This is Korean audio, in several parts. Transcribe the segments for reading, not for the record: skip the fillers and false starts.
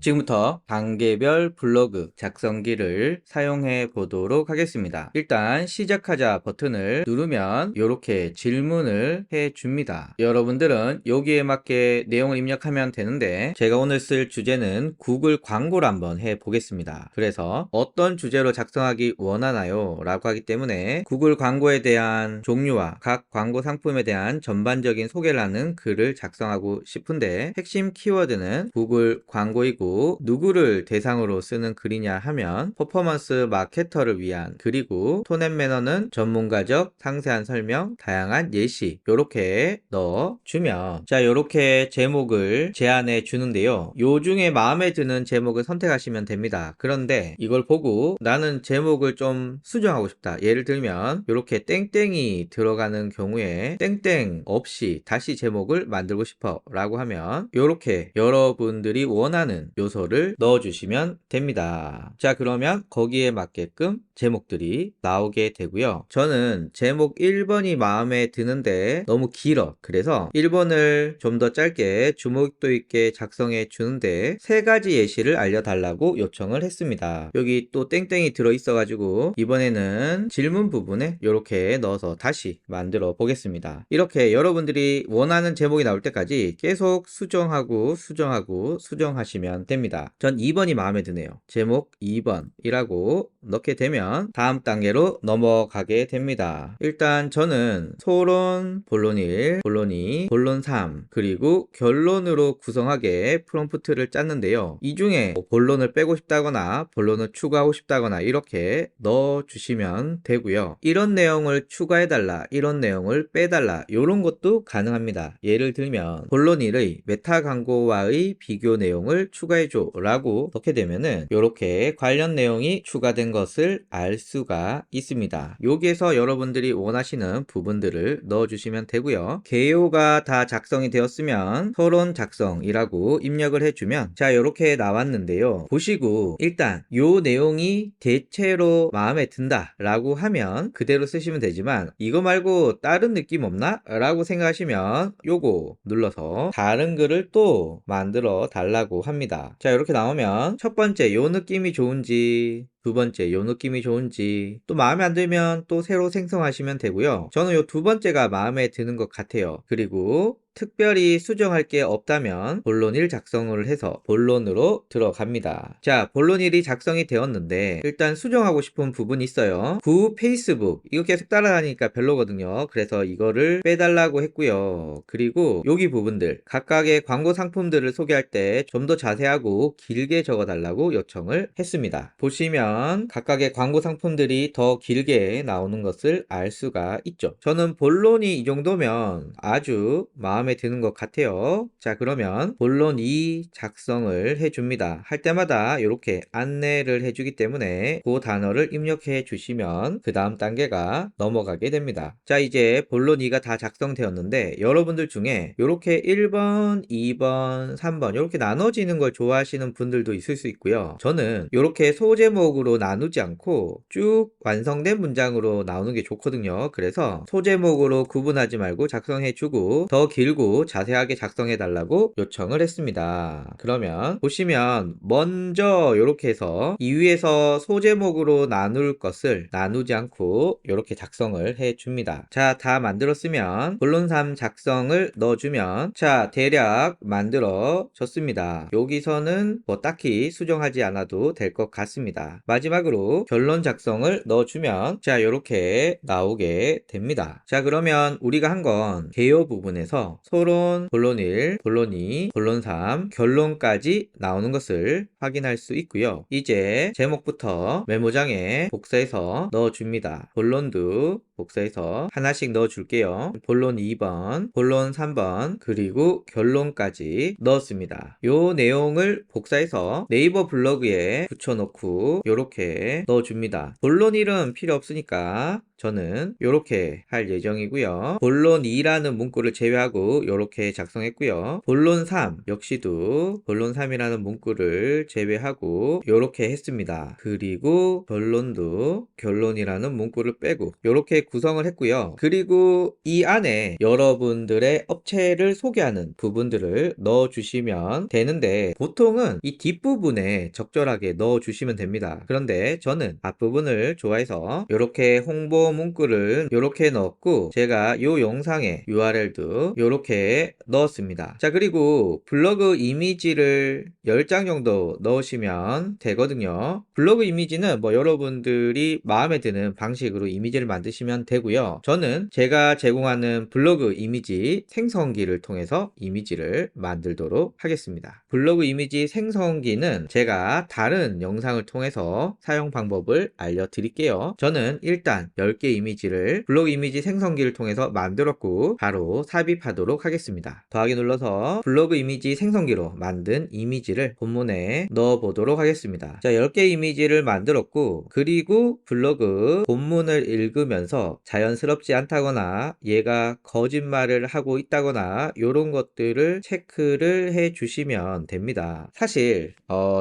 지금부터 단계별 블로그 작성기를 사용해 보도록 하겠습니다. 일단 시작하자 버튼을 누르면 이렇게 질문을 해 줍니다. 여러분들은 여기에 맞게 내용을 입력하면 되는데 제가 오늘 쓸 주제는 구글 광고를 한번 해 보겠습니다. 그래서 어떤 주제로 작성하기 원하나요? 라고 하기 때문에 구글 광고에 대한 종류와 각 광고 상품에 대한 전반적인 소개를 하는 글을 작성하고 싶은데 핵심 키워드는 구글 광고이고 누구를 대상으로 쓰는 글이냐 하면 퍼포먼스 마케터를 위한, 그리고 톤 앤 매너는 전문가적 상세한 설명, 다양한 예시 요렇게 넣어주면 자 요렇게 제목을 제안해 주는데요. 요 중에 마음에 드는 제목을 선택하시면 됩니다. 그런데 이걸 보고 나는 제목을 좀 수정하고 싶다, 예를 들면 요렇게 땡땡이 들어가는 경우에 땡땡 없이 다시 제목을 만들고 싶어 라고 하면 요렇게 여러분들이 원하는 요소를 넣어주시면 됩니다. 자 그러면 거기에 맞게끔 제목들이 나오게 되고요. 저는 제목 1번이 마음에 드는데 너무 길어. 그래서 1번을 좀 더 짧게 주목도 있게 작성해 주는데 3가지 예시를 알려달라고 요청을 했습니다. 여기 또 땡땡이 들어있어 가지고 이번에는 질문 부분에 이렇게 넣어서 다시 만들어 보겠습니다. 이렇게 여러분들이 원하는 제목이 나올 때까지 계속 수정하고 수정하시면 됩니다. 전 2번이 마음에 드네요. 제목 2번이라고 넣게 되면 다음 단계로 넘어가게 됩니다. 일단 저는 소론, 본론 1, 본론 2, 본론 3 그리고 결론으로 구성하게 프롬프트를 짰는데요. 이 중에 본론을 빼고 싶다거나 본론을 추가하고 싶다거나 이렇게 넣어주시면 되고요. 이런 내용을 추가해달라, 이런 내용을 빼달라 이런 것도 가능합니다. 예를 들면 본론 1의 메타 광고와의 비교 내용을 추가해줘 라고 넣게 되면은 이렇게 관련 내용이 추가된 것을 알 수가 있습니다. 여기에서 여러분들이 원하시는 부분들을 넣어주시면 되고요. 개요가 다 작성이 되었으면 서론 작성이라고 입력을 해주면 자 이렇게 나왔는데요. 보시고 일단 요 내용이 대체로 마음에 든다 라고 하면 그대로 쓰시면 되지만 이거 말고 다른 느낌 없나? 라고 생각하시면 요거 눌러서 다른 글을 또 만들어 달라고 합니다. 자 이렇게 나오면 첫 번째 요 느낌이 좋은지, 두 번째 요 느낌이 좋은지, 또 마음에 안 들면 또 새로 생성하시면 되고요. 저는 요 두 번째가 마음에 드는 것 같아요. 그리고 특별히 수정할 게 없다면 본론 1 작성을 해서 본론으로 들어갑니다. 자 본론 1이 작성이 되었는데 일단 수정하고 싶은 부분이 있어요. 구 페이스북 이거 계속 따라다니니까 별로거든요. 그래서 이거를 빼달라고 했고요. 그리고 여기 부분들 각각의 광고 상품들을 소개할 때 좀 더 자세하고 길게 적어달라고 요청을 했습니다. 보시면 각각의 광고 상품들이 더 길게 나오는 것을 알 수가 있죠. 저는 본론이 이 정도면 아주 마음에 드는 것 같아요. 자 그러면 본론 2 작성을 해줍니다. 할 때마다 이렇게 안내를 해주기 때문에 그 단어를 입력해 주시면 그 다음 단계가 넘어가게 됩니다. 자 이제 본론 2가 다 작성되었는데 여러분들 중에 이렇게 1번, 2번, 3번 이렇게 나눠지는 걸 좋아하시는 분들도 있을 수 있고요. 저는 이렇게 소제목으로 나누지 않고 쭉 완성된 문장으로 나오는 게 좋거든요. 그래서 소제목으로 구분하지 말고 작성해 주고 더 길고 자세하게 작성해 달라고 요청을 했습니다. 그러면 보시면 먼저 이렇게 해서 이 위에서 소제목으로 나눌 것을 나누지 않고 이렇게 작성을 해 줍니다. 자 다 만들었으면 본론 3 작성을 넣어주면 자 대략 만들어졌습니다. 여기서는 뭐 딱히 수정하지 않아도 될 것 같습니다. 마지막으로 결론 작성을 넣어주면 자 이렇게 나오게 됩니다. 자 그러면 우리가 한 건 개요 부분에서 소론, 본론 1, 본론 2, 본론 3, 결론까지 나오는 것을 확인할 수 있고요. 이제 제목부터 메모장에 복사해서 넣어줍니다. 본론도 복사해서 하나씩 넣어줄게요. 본론 2번, 본론 3번, 그리고 결론까지 넣었습니다. 요 내용을 복사해서 네이버 블로그에 붙여놓고 이렇게 넣어줍니다. 본론 1은 필요 없으니까 저는 이렇게 할 예정이고요. 본론 2라는 문구를 제외하고 이렇게 작성했고요. 본론 3 역시도 본론 3이라는 문구를 제외하고 이렇게 했습니다. 그리고 결론도 결론이라는 문구를 빼고 이렇게 구성을 했고요. 그리고 이 안에 여러분들의 업체를 소개하는 부분들을 넣어 주시면 되는데, 보통은 이 뒷부분에 적절하게 넣어 주시면 됩니다. 그런데 저는 앞부분을 좋아해서 이렇게 홍보 문구를 이렇게 넣었고, 제가 이 영상에 URL도 이렇게 넣었습니다. 자, 그리고 블로그 이미지를 10장 정도 넣으시면 되거든요. 블로그 이미지는 뭐 여러분들이 마음에 드는 방식으로 이미지를 만드시면 되고요. 저는 제가 제공하는 블로그 이미지 생성기를 통해서 이미지를 만들도록 하겠습니다. 블로그 이미지 생성기는 제가 다른 영상을 통해서 사용 방법을 알려드릴게요. 저는 일단 10개 이미지를 블로그 이미지 생성기를 통해서 만들었고 바로 삽입하도록 하겠습니다. 더하기 눌러서 블로그 이미지 생성기로 만든 이미지를 본문에 넣어 보도록 하겠습니다. 자, 10개 이미지를 만들었고, 그리고 블로그 본문을 읽으면서 자연스럽지 않다거나 얘가 거짓말을 하고 있다거나 이런 것들을 체크를 해 주시면 됩니다. 사실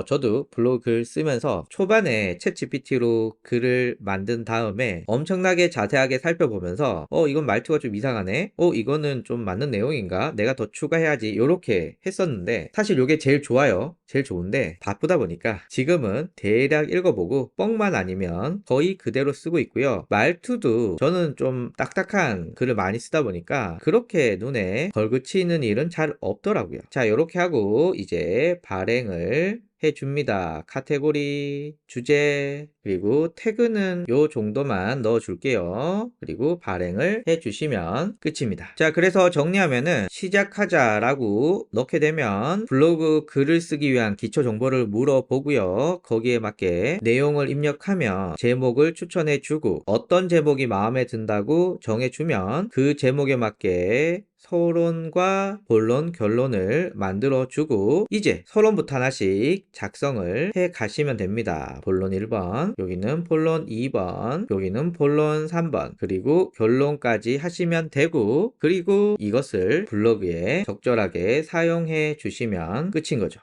저도 블로그 글 쓰면서 초반에 챗GPT로 글을 만든 다음에 엄청나게 자세하게 살펴보면서 이건 말투가 좀 이상하네, 이거는 좀 맞는 내용인가, 내가 더 추가해야지, 이렇게 했었는데 사실 이게 제일 좋아요. 제일 좋은데 바쁘다 보니까 지금은 대략 읽어보고 뻥만 아니면 거의 그대로 쓰고 있고요. 말투도 저는 좀 딱딱한 글을 많이 쓰다 보니까 그렇게 눈에 걸그치는 일은 잘 없더라고요. 자, 이렇게 하고 이제 발행을 해줍니다. 카테고리, 주제, 그리고 태그는 요 정도만 넣어줄게요. 그리고 발행을 해주시면 끝입니다. 자, 그래서 정리하면은 시작하자라고 넣게 되면 블로그 글을 쓰기 위한 기초 정보를 물어보고요. 거기에 맞게 내용을 입력하며 제목을 추천해주고, 어떤 제목이 마음에 든다고 정해주면 그 제목에 맞게 서론과 본론, 결론을 만들어주고, 이제 서론부터 하나씩 작성을 해 가시면 됩니다. 본론 1번, 여기는 본론 2번, 여기는 본론 3번, 그리고 결론까지 하시면 되고, 그리고 이것을 블로그에 적절하게 사용해 주시면 끝인 거죠.